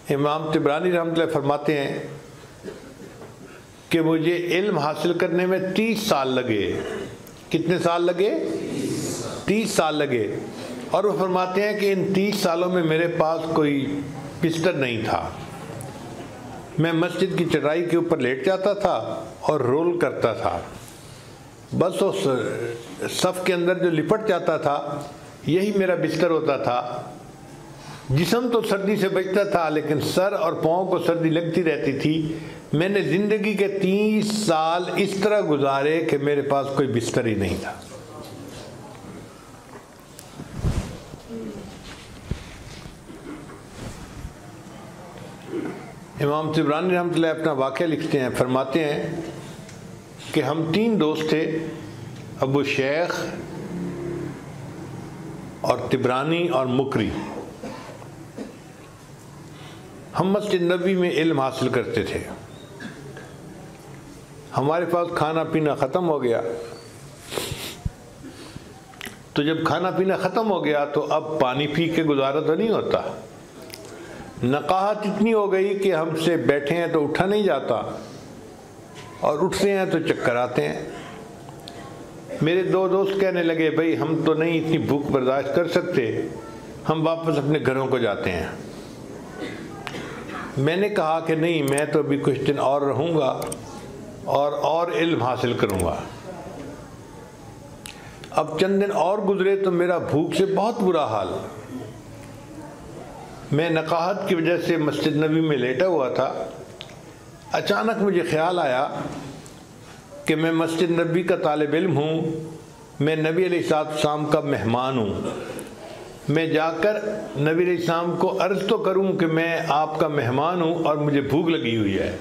امام طبرانی رحمۃ اللہ فرماتے ہیں کہ مجھے علم حاصل کرنے میں 30 سال لگے۔ کتنے سال لگے؟ 30 سال لگے۔ اور وہ فرماتے ہیں کہ ان 30 سالوں میں میرے پاس کوئی بستر نہیں تھا، میں مسجد کی چٹائی کے اوپر لیٹ جاتا تھا اور رول کرتا تھا، بس اس صف کے اندر جو لپٹ جاتا تھا یہی میرا بستر ہوتا تھا۔ جسم تو سردی سے بچتا تھا لیکن سر اور پاؤں کو سردی لگتی رہتی تھی۔ میں نے زندگی کے 30 سال اس طرح گزارے کہ میرے پاس کوئی بستر ہی نہیں تھا۔ امام طبرانی رحمۃ اللہ اپنا واقعہ لکھتے ہیں، فرماتے ہیں کہ ہم 3 دوست تھے، ابو شیخ اور طبرانی اور مکری۔ ہم مسجد نبوی میں علم حاصل کرتے تھے۔ ہمارے پاس کھانا پینا ختم ہو گیا، تو جب کھانا پینا ختم ہو گیا تو اب پانی پی کے گزارا تو نہیں ہوتا۔ نقاہت اتنی ہو گئی کہ ہم سے بیٹھے ہیں تو اٹھا نہیں جاتا، اور اٹھتے ہیں تو چکر آتے ہیں۔ میرے 2 دوست کہنے لگے بھائی ہم تو نہیں اتنی بھوک برداشت کر سکتے، ہم واپس اپنے گھروں کو جاتے ہیں۔ میں نے کہا کہ نہیں، میں تو ابھی کچھ دن اور رہوں گا اور علم حاصل کروں گا۔ اب چند دن اور گزرے تو میرا بھوک سے بہت برا حال۔ میں نقاہت کی وجہ سے مسجد نبوی میں لیٹا ہوا تھا۔ اچانک مجھے خیال آیا کہ میں مسجد نبوی کا طالب علم ہوں، میں نبی علیہ السلام کا مہمان ہوں، میں جا کر نبی علیہ السلام کو عرض تو کروں کہ میں آپ کا مہمان ہوں اور مجھے بھوک لگی ہوئی ہے۔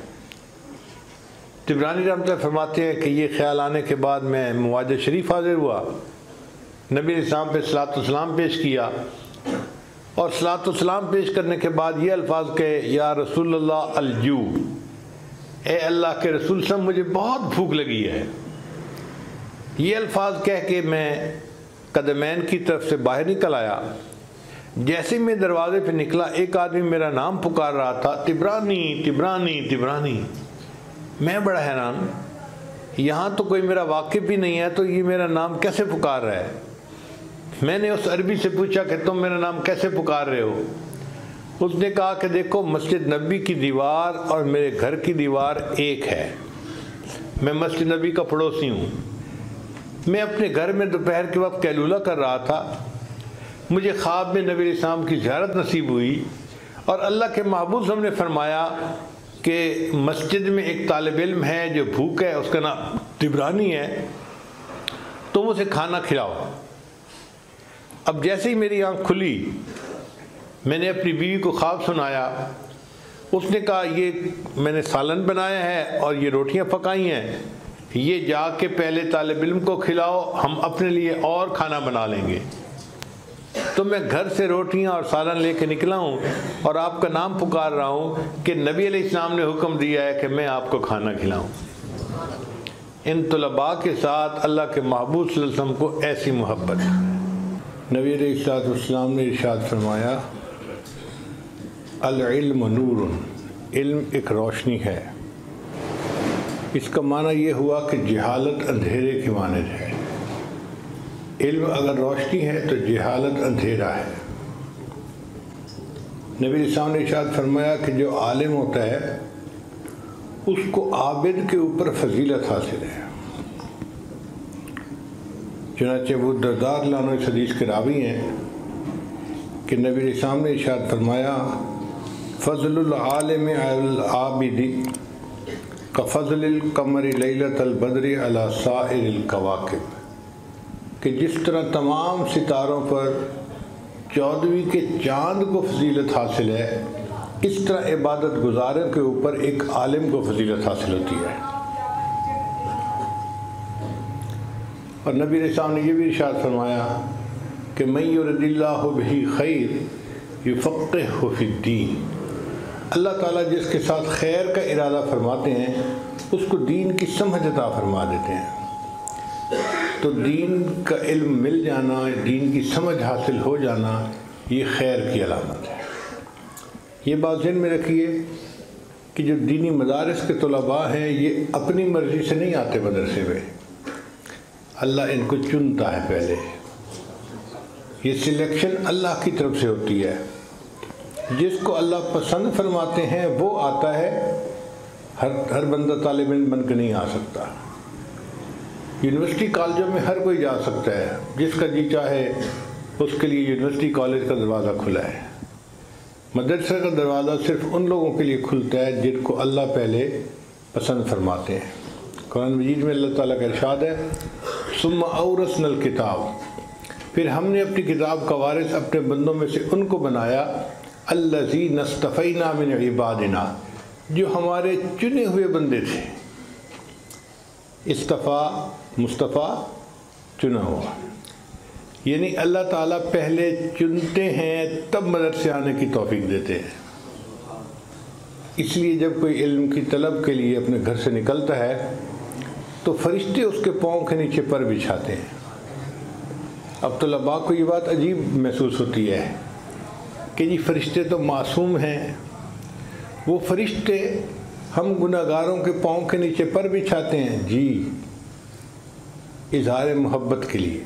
طبرانی رحمۃ اللہ فرماتے ہیں کہ یہ خیال آنے کے بعد میں مواجہ شریف حاضر ہوا، نبی علیہ السلام پہ صلاۃ والسلام پیش کیا، اور صلاۃ والسلام پیش کرنے کے بعد یہ الفاظ کہے، یا رسول اللہ الجوع، اے اللہ کے رسول صاحب مجھے بہت بھوک لگی ہے۔ یہ الفاظ کہہ کے میں قدمین کی طرف سے باہر نکل آیا۔ جیسے میں دروازے پہ نکلا ایک آدمی میرا نام پکار رہا تھا، طبرانی طبرانی طبرانی۔ میں بڑا حیران، یہاں تو کوئی میرا واقف بھی نہیں ہے تو یہ میرا نام کیسے پکار رہا ہے؟ میں نے اس عربی سے پوچھا کہ تم میرا نام کیسے پکار رہے ہو؟ اس نے کہا کہ دیکھو مسجد نبوی کی دیوار اور میرے گھر کی دیوار ایک ہے، میں مسجد نبوی کا پڑوسی ہوں۔ میں اپنے گھر میں دوپہر کے وقت قیلولہ کر رہا تھا، مجھے خواب میں نبی علیہ السلام کی زیارت نصیب ہوئی، اور اللہ کے محبوب صلی اللہ علیہ وسلم نے فرمایا کہ مسجد میں ایک طالب علم ہے جو بھوک ہے، اس کا نام طبرانی ہے، تم اسے کھانا کھلاؤ۔ اب جیسے ہی میری آنکھ کھلی میں نے اپنی بیوی کو خواب سنایا۔ اس نے کہا یہ میں نے سالن بنایا ہے اور یہ روٹیاں پکائی ہیں، یہ جا کے پہلے طالب علم کو کھلاؤ، ہم اپنے لیے اور کھانا بنا لیں گے۔ تو میں گھر سے روٹیاں اور سالن لے کے نکلا ہوں اور آپ کا نام پکار رہا ہوں کہ نبی علیہ السلام نے حکم دیا ہے کہ میں آپ کو کھانا کھلاؤں۔ ان طلباء کے ساتھ اللہ کے محبوب صلی اللہ علیہ وسلم کو ایسی محبت۔ نبی علیہ السلام نے ارشاد فرمایا، العلم نور، علم ایک روشنی ہے۔ اس کا معنی یہ ہوا کہ جہالت اندھیرے کی مانند ہے۔ علم اگر روشنی ہے تو جہالت اندھیرا ہے۔ نبی علیہ السلام نے ارشاد فرمایا کہ جو عالم ہوتا ہے اس کو عابد کے اوپر فضیلت حاصل ہے۔ چنانچہ ابو الدرداء رضی اللہ عنہ اس حدیث کے راوی ہیں کہ نبی علیہ السلام نے ارشاد فرمایا، فضل العالم علی العابد کفضل القمر لیلۃ البدر علی سائر الکواکب، کہ جس طرح تمام ستاروں پر 14ویں کے چاند کو فضیلت حاصل ہے، اس طرح عبادت گزاروں کے اوپر ایک عالم کو فضیلت حاصل ہوتی ہے۔ اور نبی علیہ السلام نے یہ بھی ارشاد فرمایا کہ من یرد اللہ بہ خیر یفقہہ فی الدین، اللہ تعالیٰ جس کے ساتھ خیر کا ارادہ فرماتے ہیں اس کو دین کی سمجھ عطا فرما دیتے ہیں۔ تو دین کا علم مل جانا، دین کی سمجھ حاصل ہو جانا، یہ خیر کی علامت ہے۔ یہ بات ذہن میں رکھیے کہ جو دینی مدارس کے طلباء ہیں یہ اپنی مرضی سے نہیں آتے مدرسے میں، اللہ ان کو چنتا ہے پہلے، یہ سلیکشن اللہ کی طرف سے ہوتی ہے، جس کو اللہ پسند فرماتے ہیں وہ آتا ہے، ہر بندہ طالب علم بن کے نہیں آ سکتا۔ یونیورسٹی کالجوں میں ہر کوئی جا سکتا ہے، جس کا جی چاہے اس کے لیے یونیورسٹی کالج کا دروازہ کھلا ہے۔ مدرسہ کا دروازہ صرف ان لوگوں کے لیے کھلتا ہے جن کو اللہ پہلے پسند فرماتے ہیں۔ قرآن مجید میں اللہ تعالیٰ کا ارشاد ہے ثم اورثنا الکتاب، پھر ہم نے اپنی کتاب کا وارث اپنے بندوں میں سے ان کو بنایا الذین اصطفینا من عبادنا، جو ہمارے چنے ہوئے بندے تھے۔ اصطفیٰ مصطفیٰ چنا ہوا، یعنی اللہ تعالیٰ پہلے چنتے ہیں تب مدرسے آنے کی توفیق دیتے ہیں۔ اس لیے جب کوئی علم کی طلب کے لیے اپنے گھر سے نکلتا ہے تو فرشتے اس کے پاؤں کے نیچے پر بچھاتے ہیں۔ اب طلباء کو یہ بات عجیب محسوس ہوتی ہے کہ جی فرشتے تو معصوم ہیں، وہ فرشتے ہم گناہ گاروں کے پاؤں کے نیچے پر بچھاتے ہیں؟ جی، اظہار محبت کے لیے۔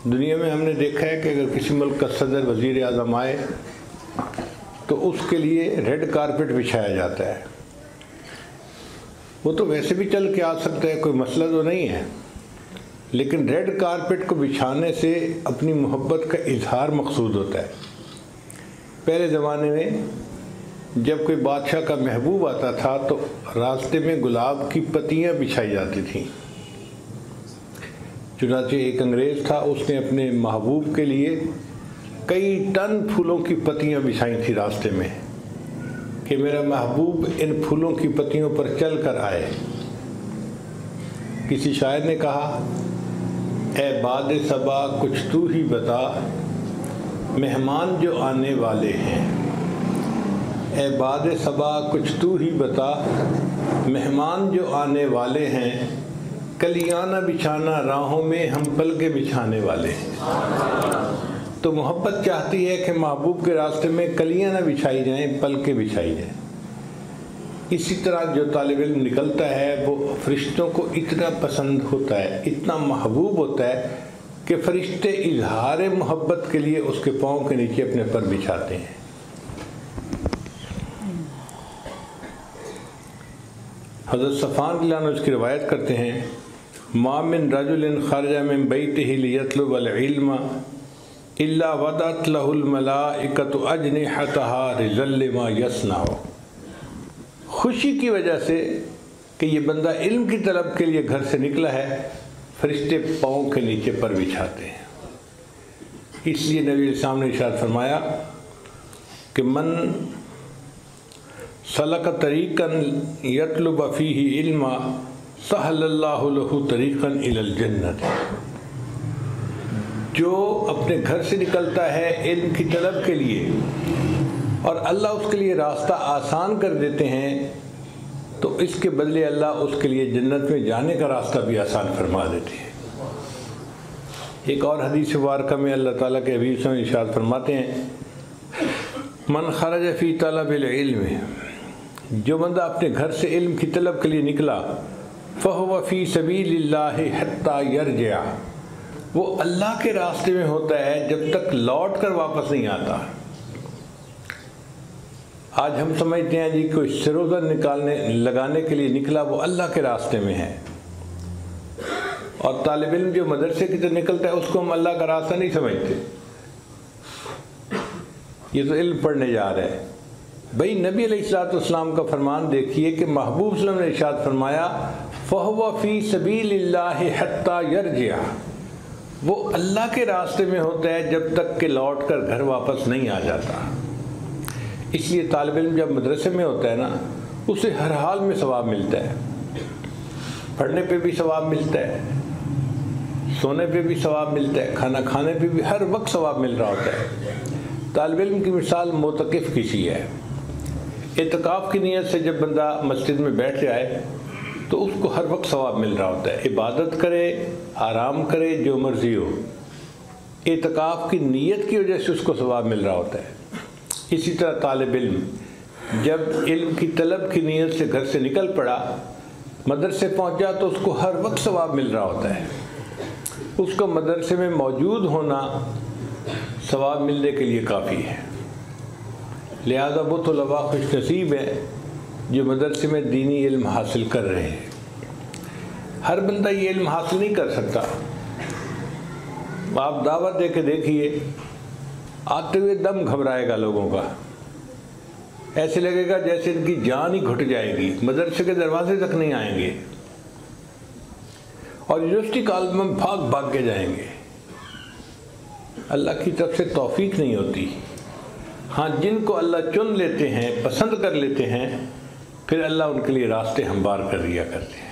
دنیا میں ہم نے دیکھا ہے کہ اگر کسی ملک کا صدر وزیر اعظم آئے تو اس کے لیے ریڈ کارپٹ بچھایا جاتا ہے۔ وہ تو ویسے بھی چل کے آ سکتا ہے، کوئی مسئلہ تو نہیں ہے، لیکن ریڈ کارپٹ کو بچھانے سے اپنی محبت کا اظہار مقصود ہوتا ہے۔ پہلے زمانے میں جب کوئی بادشاہ کا محبوب آتا تھا تو راستے میں گلاب کی پتیاں بچھائی جاتی تھیں۔ چنانچہ ایک انگریز تھا، اس نے اپنے محبوب کے لیے کئی ٹن پھولوں کی پتیاں بچھائی تھیں راستے میں کہ میرا محبوب ان پھولوں کی پتیوں پر چل کر آئے۔ کسی شاعر نے کہا اے باد صبا کچھ تو ہی بتا، مہمان جو آنے والے ہیں۔ اے باد صبا کچھ تو ہی بتا، مہمان جو آنے والے ہیں، کلیاں نہ بچھانا راہوں میں ہم پلکیں بچھانے والے ہیں۔ تو محبت چاہتی ہے کہ محبوب کے راستے میں کلیاں نہ بچھائی جائیں، پلکیں بچھائی جائیں۔ اسی طرح جو طالب علم نکلتا ہے وہ فرشتوں کو اتنا پسند ہوتا ہے، اتنا محبوب ہوتا ہے کہ فرشتے اظہار محبت کے لیے اس کے پاؤں کے نیچے اپنے پر بچھاتے ہیں۔ حضرت صفوان رضی اللہ عنہ اس کی روایت کرتے ہیں ما من رجل خرج من بیتہ لیطلب العلم الا وضعت له الملائکۃ اجنحتها رضا لما یصنع، خوشی کی وجہ سے کہ یہ بندہ علم کی طلب کے لیے گھر سے نکلا ہے، فرشتے پاؤں کے نیچے پر بچھاتے ہیں۔ اس لیے نبی علیہ السلام نے ارشاد فرمایا کہ من سلک طریقا یطلب فیہ علما سہل اللہ لہ طریقا الی الجنۃ، جو اپنے گھر سے نکلتا ہے علم کی طلب کے لیے اور اللہ اس کے لیے راستہ آسان کر دیتے ہیں تو اس کے بدلے اللہ اس کے لیے جنت میں جانے کا راستہ بھی آسان فرما دیتے ہیں۔ ایک اور حدیث مبارکہ میں اللہ تعالیٰ کے حبیب صلی اللہ علیہ وسلم ارشاد فرماتے ہیں من خرج فی طلب العلم، جو بندہ اپنے گھر سے علم کی طلب کے لیے نکلا فہو فی سبیل اللہ حتی یرجع، وہ اللہ کے راستے میں ہوتا ہے جب تک لوٹ کر واپس نہیں آتا۔ آج ہم سمجھتے ہیں جی کوئی سروزہ لگانے کے لیے نکلا وہ اللہ کے راستے میں ہے، اور طالب علم جو مدرسے کی طرف نکلتا ہے اس کو ہم اللہ کا راستہ نہیں سمجھتے، یہ تو علم پڑھنے جا رہا ہے۔ بھئی نبی علیہ الصلوۃ والسلام کا فرمان دیکھیے کہ محبوب صلی اللہ علیہ وسلم نے ارشاد فرمایا فَهُوَ فِي سَبِيلِ اللَّهِ حَتَّى يَرْجِعَ، وہ اللہ کے راستے میں ہوتا ہے جب تک کہ لوٹ کر گھر واپس نہیں آ جاتا۔ اس لیے طالب علم جب مدرسے میں ہوتا ہے نا، اسے ہر حال میں ثواب ملتا ہے، پڑھنے پہ بھی ثواب ملتا ہے، سونے پہ بھی ثواب ملتا ہے، کھانا کھانے پہ بھی ہر وقت ثواب مل رہا ہوتا ہے۔ طالب علم کی مثال معتکف کی سی ہے۔ اعتکاف کی نیت سے جب بندہ مسجد میں بیٹھ جائے تو اس کو ہر وقت ثواب مل رہا ہوتا ہے، عبادت کرے، آرام کرے، جو مرضی ہو، اعتکاف کی نیت کی وجہ سے اس کو ثواب مل رہا ہوتا ہے۔ اسی طرح طالب علم جب علم کی طلب کی نیت سے گھر سے نکل پڑا، مدرسے پہنچا تو اس کو ہر وقت ثواب مل رہا ہوتا ہے۔ اس کو مدرسے میں موجود ہونا ثواب ملنے کے لیے کافی ہے۔ لہذا وہ طلباء خوش نصیب ہیں جو مدرسے میں دینی علم حاصل کر رہے ہیں۔ ہر بندہ یہ علم حاصل نہیں کر سکتا۔ آپ دعوت دے کے دیکھیے، آتے ہوئے دم گھبرائے گا لوگوں کا، ایسے لگے گا جیسے ان کی جان ہی گھٹ جائے گی، مدرسے کے دروازے تک نہیں آئیں گے اور یونیورسٹی کالج میں بھاگ بھاگ کے جائیں گے۔ اللہ کی طرف سے توفیق نہیں ہوتی۔ ہاں، جن کو اللہ چن لیتے ہیں، پسند کر لیتے ہیں، پھر اللہ ان کے لیے راستے ہموار کر دیا کرتے ہیں۔